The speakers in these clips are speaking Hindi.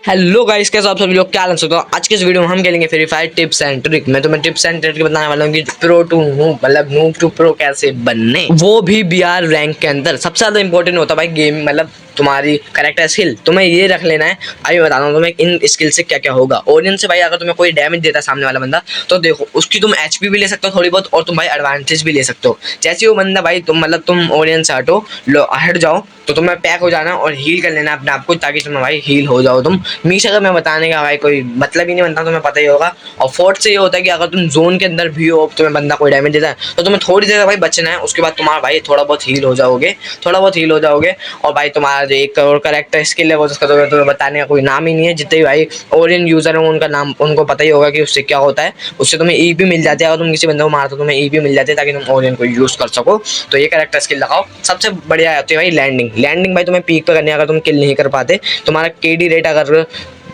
हेलो गाइस, कैसे आप सभी लोग क्या लग सकते हो। आज के इस वीडियो में हम खेलेंगे free fire tips and trick. मैं तुम्हें टिप्स एंड ट्रिक बताने वाला हूँ कि प्रो टू हूँ, मतलब नूब टू प्रो कैसे बनने, वो भी बीआर रैंक के अंदर। सबसे ज्यादा इंपॉर्टेंट होता है भाई गेम, मतलब तुम्हारी करेक्टर स्किल तुम्हें ये रख लेना है। अभी बता रहा हूँ तुम्हें इन स्किल से क्या क्या होगा। ऑडियंस से भाई अगर तुम्हें कोई डैमेज देता है सामने वाला बंदा, तो देखो उसकी तुम एचपी भी ले सकते हो थोड़ी बहुत, और तुम भाई एडवांटेज भी ले सकते हो। जैसे वो बंदा भाई तुम मतलब तुम ऑडियंस से हट जाओ तो तुम्हें पैक हो जाना और हील कर लेना अपने आप को, ताकि तुम्हें भाई हील हो जाओ तुम। मीशा का मैं बताने का भाई कोई मतलब ही नहीं बनता, तुम्हें पता ही होगा। और फोर्थ से ये होता है कि अगर तुम जोन के अंदर भी हो, तुम्हें बंदा कोई डैमेज देता है तो तुम्हें थोड़ी देर भाई बचना है। उसके बाद तुम्हारा भाई थोड़ा बहुत हील हो जाओगे, थोड़ा बहुत हील हो जाओगे। और भाई तुम्हारा जो 1 करोड़ करेक्टर स्किल है वो जिसका तुम्हें बताने का कोई नाम ही नहीं है। जितने भी भाई ओरियन यूजर हैं उनका नाम उनको पता ही होगा कि उससे क्या होता है। उससे तुम्हें ईपी मिल जाती है, अगर तुम किसी बंदे को मारते हो तुम्हें ईपी मिल जाती है, ताकि तुम ओरियन को यूज कर सको। तो ये करेक्टर स्किल लगाओ। सबसे बढ़िया होती है भाई लैंडिंग। लैंडिंग भाई तुम्हें पीक पे करनी है। अगर तुम किल नहीं कर पाते, तुम्हारा केडी रेट अगर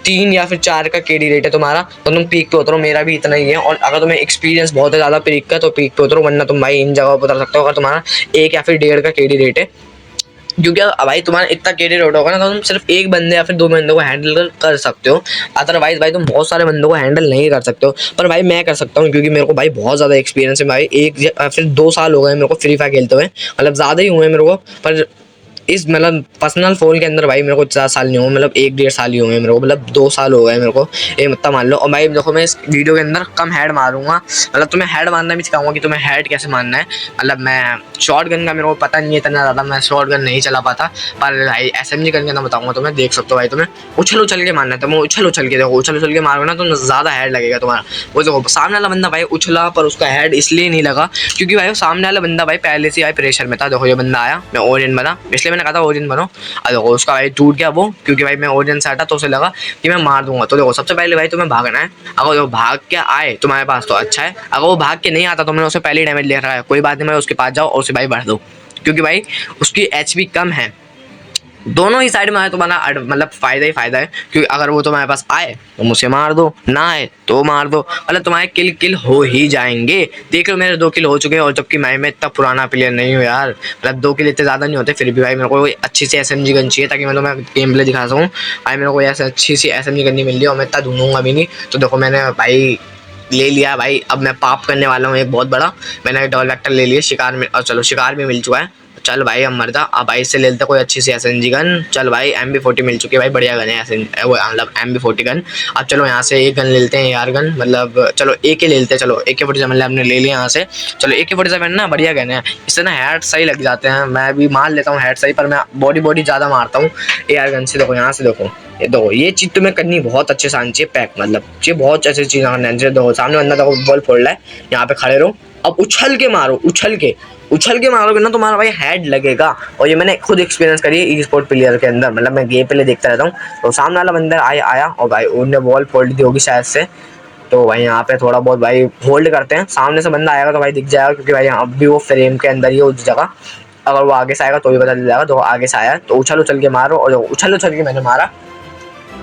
3 या फिर 4 का केडी रेट है तुम्हारा, तो तुम पीक पे उतरो। मेरा भी इतना ही है। और अगर तुम्हें एक्सपीरियंस बहुत ज़्यादा पीक का, तो पीक पे उतरो, वरना तुम भाई इन जगहों पर उतर सकते हो अगर तुम्हारा 1 या फिर 1.5 का केडी रेट है। क्योंकि भाई तुम्हारा इतना केडी रेट होगा ना, तो तुम सिर्फ एक बंदे या फिर 2 बंदों को हैंडल कर सकते हो। अदरवाइज भाई तुम बहुत सारे बंदों को हैंडल नहीं कर सकते हो। पर भाई मैं कर सकता हूँ, क्योंकि मेरे को भाई बहुत ज़्यादा एक्सपीरियंस है भाई। 1 या फिर 2 साल हो गए मेरे को फ्री फायर खेलते हुए, मतलब ज़्यादा ही हुए मेरे को। पर इस मतलब पर्सनल फोन के अंदर भाई मेरे को 4 साल नहीं हुए, मतलब 1 डेढ़ साल ही हुए मेरे को, मतलब 2 साल हो गए मेरे को, ये मतलब मान लो। और भाई देखो मैं इस वीडियो के अंदर कम हेड मारूंगा, मतलब तुम्हें हेड मारना भी सिखाऊंगा कि तुम्हें हेड कैसे मारना है। मतलब मैं शॉर्ट गन का मेरे को पता नहीं है इतना ज़्यादा, मैं शॉर्ट गन नहीं चला पाता। पर भाई एसएमजी गन के अंदर बताऊंगा तुम्हें, देख सकते हो भाई। तुम्हें उछल उछल के मारना है, तुम्हें उछल उछल के, देखो उछल उछल के मारोगे ना तो ज़्यादा हेड लगेगा तुम्हारा। वो देखो सामने वाला बंदा भाई उछला, पर उसका हेड इसलिए नहीं लगा क्योंकि भाई सामने वाला बंदा भाई पहले से भाई प्रेशर में था। देखो ये बंदा आया, मैं ओरियन बना, इसलिए मैंने कहा था ओरियन बनो। देखो उसका भाई टूट गया वो, क्योंकि भाई मैं ओरियन से हटा तो उसे लगा कि मैं मार दूंगा। तो देखो सबसे पहले भाई तुम्हें भागना है। अगर वो भाग के आए तुम्हारे पास तो अच्छा है, अगर वो भाग के नहीं आता तो मैंने उसे पहले ही डैमेज ले रखा है, कोई बात नहीं, मैं उसके पास जाओ और उसे भाई बढ़ दो, क्योंकि भाई उसकी एचपी कम है। दोनों ही साइड में आए तुम्हारा मतलब फायदा ही फायदा है। क्योंकि अगर वो तुम्हारे पास आए तो मुझे मार दो, ना आए तो मार दो, मतलब तुम्हारे किल हो ही जाएंगे। देख लो मेरे 2 किल हो चुके हैं, और जबकि मैं इतना पुराना प्लेयर नहीं हूँ यार, मतलब 2 किल इतने ज़्यादा नहीं होते। फिर भी भाई मेरे को अच्छी सी एसएमजी गन चाहिए, ताकि मैं तुम्हें गेम प्ले दिखा सकूँ। भाई मेरे को ऐसे अच्छी सी एसएमजी गन नहीं मिल रही, और मैं इतना ढूंढूंगा भी नहीं। तो देखो मैंने भाई ले लिया भाई। अब मैं पाप करने वाला हूँ एक बहुत बड़ा। मैंने डबल वेक्टर ले लिया शिकार में, और चलो शिकार भी मिल चुका है। चल भाई हम मर जा। अब भाई इससे ले लेते कोई अच्छी सी एसएनजी गन। चल भाई MB40 मिल चुकी है भाई, बढ़िया गन है वो, मतलब MB40 गन। अब चलो यहाँ से एक गन ले लेते हैं यार, गन मतलब चलो AK ले लेते हैं। चलो AK-47 मतलब हमने ले लिया यहाँ से। चलो AK-47 ना बढ़िया गन है, इससे ना हेड सही लग जाते हैं। मैं भी मार लेता हूँ हेड सही, पर मैं बॉडी ज़्यादा मारता हूँ AR गन से। देखो यहाँ से देखो, ये देखो ये चीज़ तुम्हें करनी बहुत अच्छे से आनी चाहिए पैक, मतलब ये बहुत अच्छी चीज़ करनी चाहिए। देखो सामने बंदा देखो बॉल फोड़ रहा है, यहाँ पे खड़े रहो। अब उछल के मारो, उछल के मारोगे ना तुम्हारा भाई हेड लगेगा। और ये मैंने खुद एक्सपीरियंस करी है ई स्पोर्ट प्लेयर के अंदर, मतलब मैं गेम प्ले देखता रहता हूँ। तो सामने वाला बंदा आया और भाई उन्होंने बॉल फोड़ दी होगी शायद से। तो भाई यहाँ पे थोड़ा बहुत भाई होल्ड करते हैं, सामने से बंदा आएगा तो भाई दिख जाएगा, क्योंकि भाई अब भी वो फ्रेम के अंदर ही है उस जगह। अगर वो आगे से आएगा तो भी पता चल जाएगा। तो आगे से आया तो उछल उछल के मारो, और उछल उछल के मैंने मारा,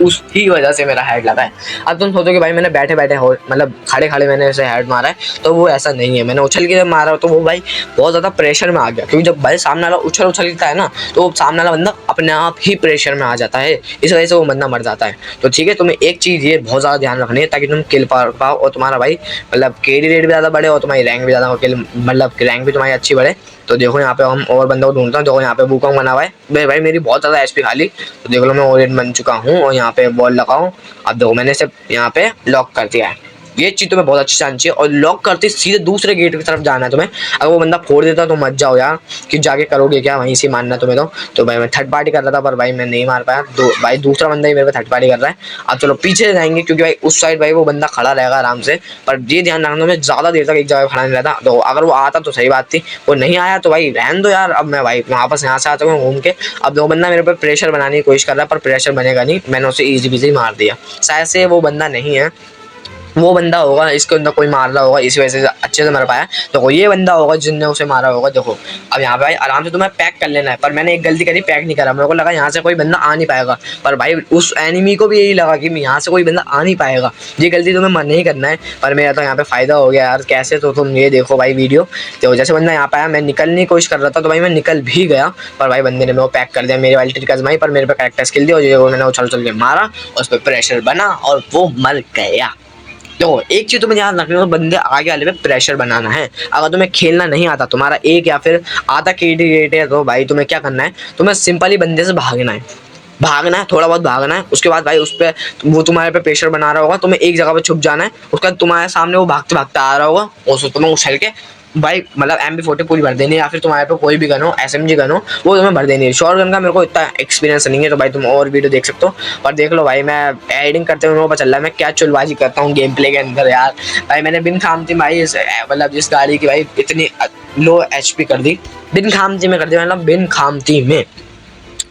उसकी वजह से मेरा हेड लगा है। अब तुम सोचोगे भाई मैंने बैठे बैठे हो, मतलब खड़े खड़े मैंने ऐसे हेड मारा है, तो वो ऐसा नहीं है। मैंने उछल के जब मारा तो वो भाई बहुत ज़्यादा प्रेशर में आ गया, क्योंकि जब भाई सामने वाला उछल उछलता है ना, तो सामने वाला बंदा अपने आप ही प्रेशर में आ जाता है, इस वजह से वो बंदा मर जाता है। तो ठीक है, तुम्हें एक चीज़ ये बहुत ज़्यादा ध्यान रखनी है, ताकि तुम किल पाओ और तुम्हारा भाई मतलब केडी रेट भी ज़्यादा बढ़े, और तुम्हारी रैंक भी ज़्यादा किल मतलब रैंक भी तुम्हारी अच्छी बढ़े। तो देखो यहाँ पे हम और बंदों को ढूंढता हूँ। देखो यहाँ पे वुकोंग बना हुआ है भाई, मेरी बहुत ज़्यादा एचपी खाली। तो देख लो मैं ओरियन बन चुका हूँ, और यहाँ पे बॉल लगाऊँ। अब देखो मैंने इसे यहाँ पे लॉक कर दिया है। ये चीज़ तुम्हें बहुत अच्छी से आनी चाहिए, और लॉक करते सीधे दूसरे गेट की तरफ जाना है तुम्हें। अगर वो बंदा फोड़ देता तो मत जाओ यार, कि जाके करोगे क्या, वहीं से मारना तुम्हें। तो भाई मैं थर्ड पार्टी कर रहा था, पर भाई मैं नहीं मार पाया। भाई दूसरा बंदा ही मेरे पे थर्ड पार्टी कर रहा है। अब चलो पीछे जाएंगे, क्योंकि भाई उस साइड भाई वो बंदा खड़ा रहेगा आराम से। पर ये ध्यान रखना मैं ज़्यादा देर तक एक जगह खड़ा नहीं रहता। तो अगर वो आता तो सही बात थी, वो नहीं आया तो भाई रहने दो यार। अब मैं भाई वापस यहाँ से आता हूँ घूम के। अब दो बंदा मेरे पे प्रेशर बनाने की कोशिश कर रहा है, पर प्रेशर बनेगा नहीं, मैंने उसे ईजी बीजी मार दिया। शायद से वो बंदा नहीं है, वो बंदा होगा, इसके अंदर कोई मार रहा होगा, इसी वजह से अच्छे से मर पाया। देखो ये बंदा होगा जिसने उसे मारा होगा। देखो अब यहाँ पे भाई आराम से तुम्हें पैक कर लेना है, पर मैंने एक गलती करी, पैक नहीं करा। मेरे को लगा यहाँ से कोई बंदा आ नहीं पाएगा, पर भाई उस एनिमी को भी यही लगा कि यहाँ से कोई बंदा आ नहीं पाएगा। ये गलती तुम्हें मन नहीं करना है, पर मेरा तो यहाँ पे फायदा हो गया यार। कैसे, तो तुम ये देखो भाई वीडियो। तो जैसे बंदा यहाँ पे आया, मैं निकलने की कोशिश कर रहा था, तो भाई मैं निकल भी गया, पर भाई बंदे ने मेरे को पैक कर दिया। मेरी वाली ट्रिक आजमाई, पर मेरे पे करेक्ट स्किल दी, और जो मैंने उछल उछल के मारा और उस पर प्रेशर बना और वो मर गया। देखो एक चीज तुम्हें ध्यान रखनी है, बंदे आगे वाले पे प्रेशर बनाना है। अगर तुम्हें खेलना नहीं आता, तुम्हारा एक या फिर आधा केडी रेट है, तो भाई तुम्हें क्या करना है, तुम्हें सिंपली बंदे से भागना है। भागना है, थोड़ा बहुत भागना है। उसके बाद भाई उस पर वो तुम्हारे पे प्रेशर बना रहा होगा, तुम्हें एक जगह पे छुप जाना है। उसके बाद तुम्हारे सामने वो भागते भागते आ रहा होगा, और तुम्हें उछल के भाई मतलब MP40 पूरी भर देनी है, या फिर तुम्हारे पे कोई भी गन हो, SMG गन हो, वो तुम्हें भर देनी है। शॉर्ट गन का मेरे को इतना एक्सपीरियंस नहीं है, तो भाई तुम और वीडियो देख सकते हो। पर देख लो भाई, मैं एडिटिंग करते हुए मेरे को पता चल रहा है मैं क्या चुलबाजी करता हूँ गेम प्ले के अंदर यार। भाई मैंने बिन खामती भाई मतलब जिस गाड़ी की भाई इतनी लो HP कर दी, बिन खामती में कर दी, मतलब बिन खामती में,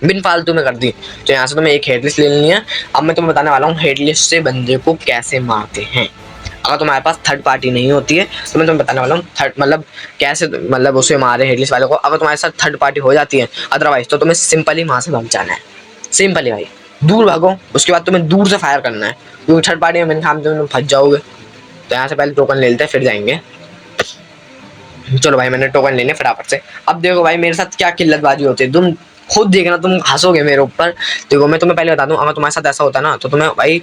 बिन फालतू में कर दी। तो यहाँ से तुम्हें एक हेडलिस्ट ले लेनी है। अब मैं तुम्हें बताने वाला हूँ हेडलिस्ट से बंदे को कैसे मारते हैं। अगर तुम्हारे पास थर्ड पार्टी नहीं होती है, तो मैं तुम्हें बताने वाला हूँ थर्ड मतलब कैसे मतलब उसे मारे हेडलिस्ट वाले को। अगर तुम्हारे साथ थर्ड पार्टी हो जाती है अदरवाइज, तो तुम्हें सिंपली वहाँ से भाग जाना है। सिंपली भाई दूर भागो, उसके बाद तुम्हें दूर से फायर करना है, क्योंकि थर्ड पार्टी में बिन खाम तुम फंस जाओगे। तो यहाँ से पहले टोकन ले लेते हैं, फिर जाएंगे। चलो भाई मैंने टोकन ले लिया फटाफट से। अब देखो भाई मेरे साथ क्या किल्लतबाजी होती है, तुम खुद देखना, तुम हंसोगे मेरे ऊपर। देखो मैं तुम्हें पहले बता दूं, अगर तुम्हारे साथ ऐसा होता ना, तो तुम्हें भाई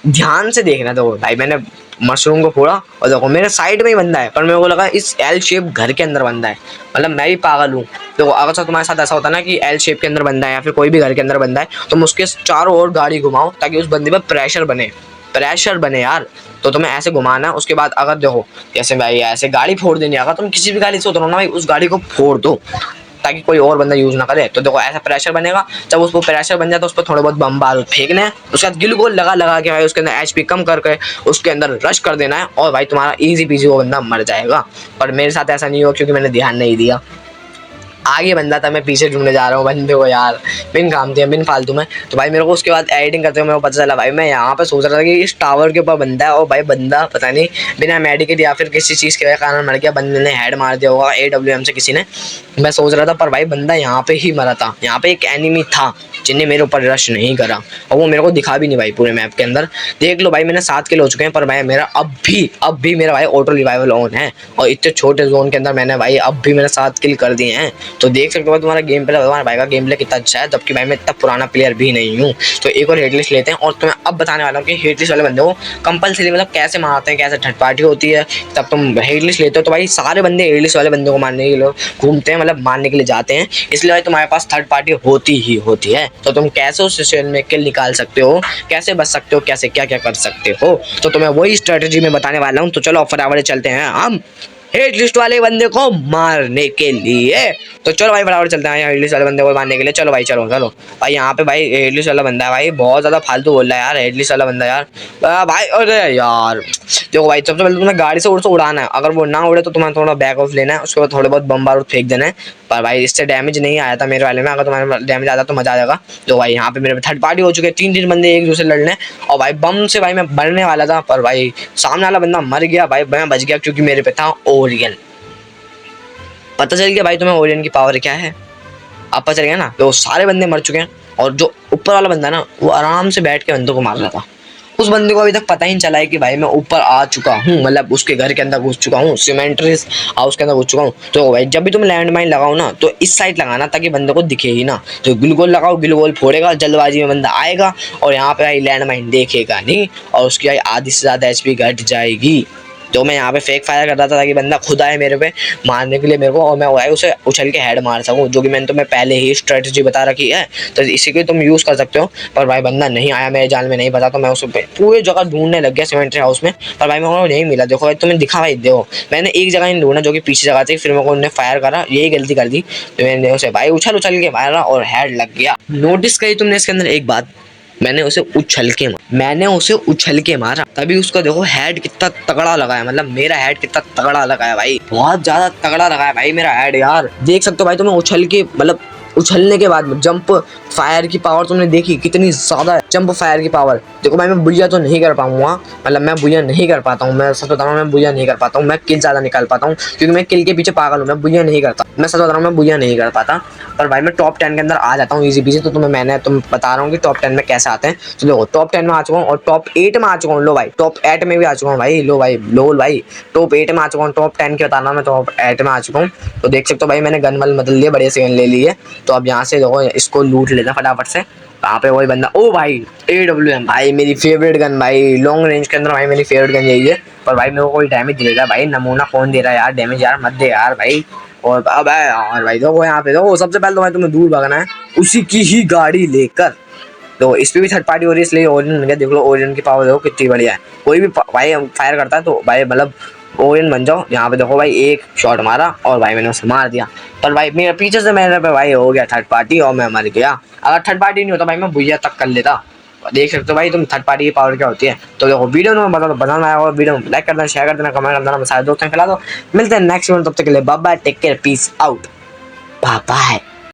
ध्यान से देखना। देखो भाई मैंने मशरूम को फोड़ा, और देखो मेरे साइड में ही बंदा है, पर मेरे को लगा इस L शेप घर के अंदर बंदा है, मतलब मैं भी पागल हूँ। देखो अगर सर तुम्हारे साथ ऐसा होता ना कि L शेप के अंदर बंदा है, या फिर कोई भी घर के अंदर बंदा है, तुम उसके चारों ओर गाड़ी घुमाओ, ताकि उस बंदे पर प्रेशर बने, प्रेशर बने यार। तो तुम्हें ऐसे घुमाना है। उसके बाद अगर देखो जैसे भाई ऐसे गाड़ी फोड़ देनी, अगर तुम किसी भी गाड़ी से उतरो ना भाई, उस गाड़ी को फोड़ दो, ताकि कोई और बंदा यूज ना करे। तो देखो ऐसा प्रेशर बनेगा, जब उसको प्रेशर बन जाए तो उस पर थोड़े बहुत बम बारूद फेंकने हैं। उसके बाद गिलगोल लगा लगा के भाई उसके अंदर HP कम करके उसके अंदर रश कर देना है, और भाई तुम्हारा इजी पीजी वो बंदा मर जाएगा। पर मेरे साथ ऐसा नहीं हुआ, क्योंकि मैंने ध्यान नहीं दिया। आगे बंदा था, मैं पीछे ढूंढने जा रहा हूँ बंदे को यार, बिन काम थे बिन फालतू में। तो भाई मेरे को उसके बाद एडिटिंग करते हुए मेरे को पता चला भाई, मैं यहाँ पे सोच रहा था कि इस टावर के ऊपर बंदा है, और भाई बंदा पता नहीं बिना मेडिकेट या फिर किसी चीज़ के कारण मर गया। बंदे ने हेड मार दिया होगा AWM से किसी ने, मैं सोच रहा था। पर भाई बंदा यहाँ पे ही मरा था। यहाँ पे एक एनिमी था जिन्हें मेरे ऊपर रश नहीं करा, और वो मेरे को दिखा भी नहीं भाई पूरे मैप के अंदर। देख लो भाई मैंने 7 किल हो चुके हैं, पर भाई मेरा अब भी मेरा भाई ऑटो रिवाइवल ऑन है, और इतने छोटे जोन के अंदर मैंने भाई अब भी मैंने 7 किल कर दिए हैं। तो देख सकते हो तुम्हारा गेम प्ले, तुम्हारे भाई का गेम प्ले कितना अच्छा है, जबकि भाई मैं इतना पुराना प्लेयर भी नहीं हूँ। तो एक और हेडलिस्ट लेते हैं, और तुम्हें अब बताने वाला हूँ कि हेडलिस्ट वाले बंदे को कंपलसरी मतलब कैसे मारते हैं, कैसे थर्ड पार्टी होती है, तब तुम हेडलिस्ट लेते हो। तो भाई सारे बंदे हेडलिस्ट वाले बंदे को मारने के लिए घूमते हैं, मतलब मारने के लिए जाते हैं, इसलिए भाई तुम्हारे पास थर्ड पार्टी होती ही होती है। तो तुम कैसे उस सिचुएशन में किल निकाल सकते हो, कैसे बच सकते हो, कैसे क्या क्या कर सकते हो, तो तुम्हें वही स्ट्रेटेजी में बताने वाला हूँ। तो चलो फटाफट चलते हैं हम हेड लिस्ट वाले बंदे को मारने के लिए। तो चलो भाई फटाफट चलते हैं हेड लिस्ट वाले बंदे को मारने के लिए। चलो भाई चलो चलो भाई, यहाँ पे भाई हेड लिस्ट वाला बंदा है भाई, बहुत ज़्यादा फालतू बोल रहा है यार हेड लिस्ट वाला बंदा यार। भाई अरे यार देखो भाई, सबसे पहले तुम्हें गाड़ी से उड़ाना है, अगर वो ना उड़े तो तुम्हें थोड़ा बैक ऑफ लेना है, उसके बाद थोड़े बहुत बम बारूद फेंक देना है। पर भाई इससे डैमेज नहीं आया था मेरे वाले में, अगर तुम्हारे डैमेज आता तो मजा आ जाएगा। तो भाई यहाँ पे मेरे थर्ड पार्टी हो चुके हैं, 3 बंदे एक दूसरे लड़ने, और भाई बम से भाई मैं मरने वाला था, पर भाई सामने वाला बंदा मर गया भाई, मैं बच गया क्योंकि मेरे पे था ओरियन। पता चल गया भाई तुम्हें ओरियन की पावर क्या है, अब पता चल गया ना। तो सारे बंदे मर चुके हैं, और जो ऊपर वाला बंदा ना वो आराम से बैठ के बंदों को मार रहा था। उस बंदे को अभी तक पता ही नहीं चला है कि भाई मैं ऊपर आ चुका हूँ, मतलब उसके घर के अंदर घुस चुका हूँ, सीमेंट्रीज हाउस के अंदर घुस चुका हूँ। तो भाई जब भी तुम लैंड माइन लगाओ ना, तो इस साइड लगाना ताकि बंदे को दिखे ही ना। तो ग्लूकोल लगाओ, ग्लूकोल फोड़ेगा, जल्दबाजी में बंदा आएगा, और यहाँ पे भाई लैंड माइन देखेगा नहीं, और उसकी भाई आधी से ज़्यादा HP घट जाएगी। तो मैं यहाँ पे फेक फायर कर रहा था ताकि बंदा खुद आए मेरे पे मारने के लिए मेरे को, और मैं भाई उसे उछल के हेड मार सकूँ, जो कि मैंने तुम्हें पहले ही स्ट्रेटजी बता रखी है। तो इसी को तुम यूज़ कर सकते हो। पर भाई बंदा नहीं आया, मेरे जाल में नहीं बता, तो मैं उसे पूरे जगह ढूंढने लग गया सीमेंट्री हाउस में, पर भाई मेरे को नहीं मिला। देखो भाई तुम्हें दिखा भाई, देखो मैंने एक जगह नहीं ढूंढा जो कि पीछे जगह थी, फिर मेरे को उन्होंने फायर करा, यही गलती कर दी। तो मैंने उसे भाई उछल के मारा और हेड लग गया। नोटिस करी तुमने इसके अंदर एक बात, मैंने उसे उछल के मारा, तभी उसका देखो हेड कितना तगड़ा लगा है, मतलब मेरा हेड कितना तगड़ा लगा है भाई, बहुत ज्यादा तगड़ा लगा है भाई मेरा हेड यार। देख सकते हो भाई तुम्हें उछल के मतलब उछलने के बाद जंप फायर की पावर तुमने देखी कितनी ज्यादा है, जंप फायर की पावर। देखो भाई मैं बुया तो नहीं कर पाऊंगा, मतलब मैं बुया नहीं कर पाता हूँ, मैं सच बता रहा हूँ, मैं बुया नहीं कर पाता हूँ, मैं किल ज्यादा निकाल पाता हूँ क्योंकि मैं किल के पीछे पागल हूँ, मैं बुया नहीं करता, मैं सच बता रहा हूँ, मैं बुया नहीं कर पाता। पर भाई मैं टॉप 10 के अंदर आ जाता हूँ इजी पीजी। तो तुम बता रहा हूँ कि टॉप 10 में कैसे आते हैं। तो देखो टॉप 10 में आ चुका हूँ और टॉप 8 में आ चुका हूँ। लो भाई टॉप 8 में भी आ चुका हूँ भाई। लो भाई लो भाई टॉप 8 में आ चुका हूँ। टॉप 10 के बताना, मैं टॉप 8 में आ चुका हूँ। तो देख सकते हो भाई मैंने गन वल बदल लिए, बढ़िया से गन ले ली है। तो अब यहाँ से देखो इसको लूट लेना फटाफट से। वहाँ पे वही बंदा, ओ भाई AWM भाई मेरी फेवरेट गन भाई, लॉन्ग रेंज के अंदर भाई मेरी फेवरेट गन यही है। पर भाई मेरे को कोई डैमेज दे देगा भाई, नमूना कौन दे रहा है यार डैमेज, यार मत दे यार भाई। और अब यार भाई देखो यहाँ पे देखो, सबसे पहले तो भाई तुम्हें दूर भागना है उसी की ही गाड़ी लेकर। तो इस पे भी थर्ड पार्टी हो रही है, इसलिए ओरिजिन बन गया। देख लो ओरिजिन की पावर देखो कितनी बढ़िया है। कोई भी भाई फायर करता है तो भाई मतलब ओरिजिन बन जाओ। यहाँ पे देखो भाई एक शॉट मारा और भाई मैंने उसे मार दिया। पर भाई मेरे पीछे से मेरे पे भाई हो गया थर्ड पार्टी और मैं मर गया। अगर थर्ड पार्टी नहीं होता भाई मैं भुइया तक कर लेता। देख सकते हो भाई तुम थर्ड पार्टी की पावर क्या होती है। तो देखो वीडियो में बताना आया और वीडियो लाइक कर देना, शेयर कर देना, कमेंट कर देना, सारे दोस्तों को खिला दो। मिलते हैं नेक्स्ट वीडियो, तब तक के लिए bye bye, take care, peace out, bye bye.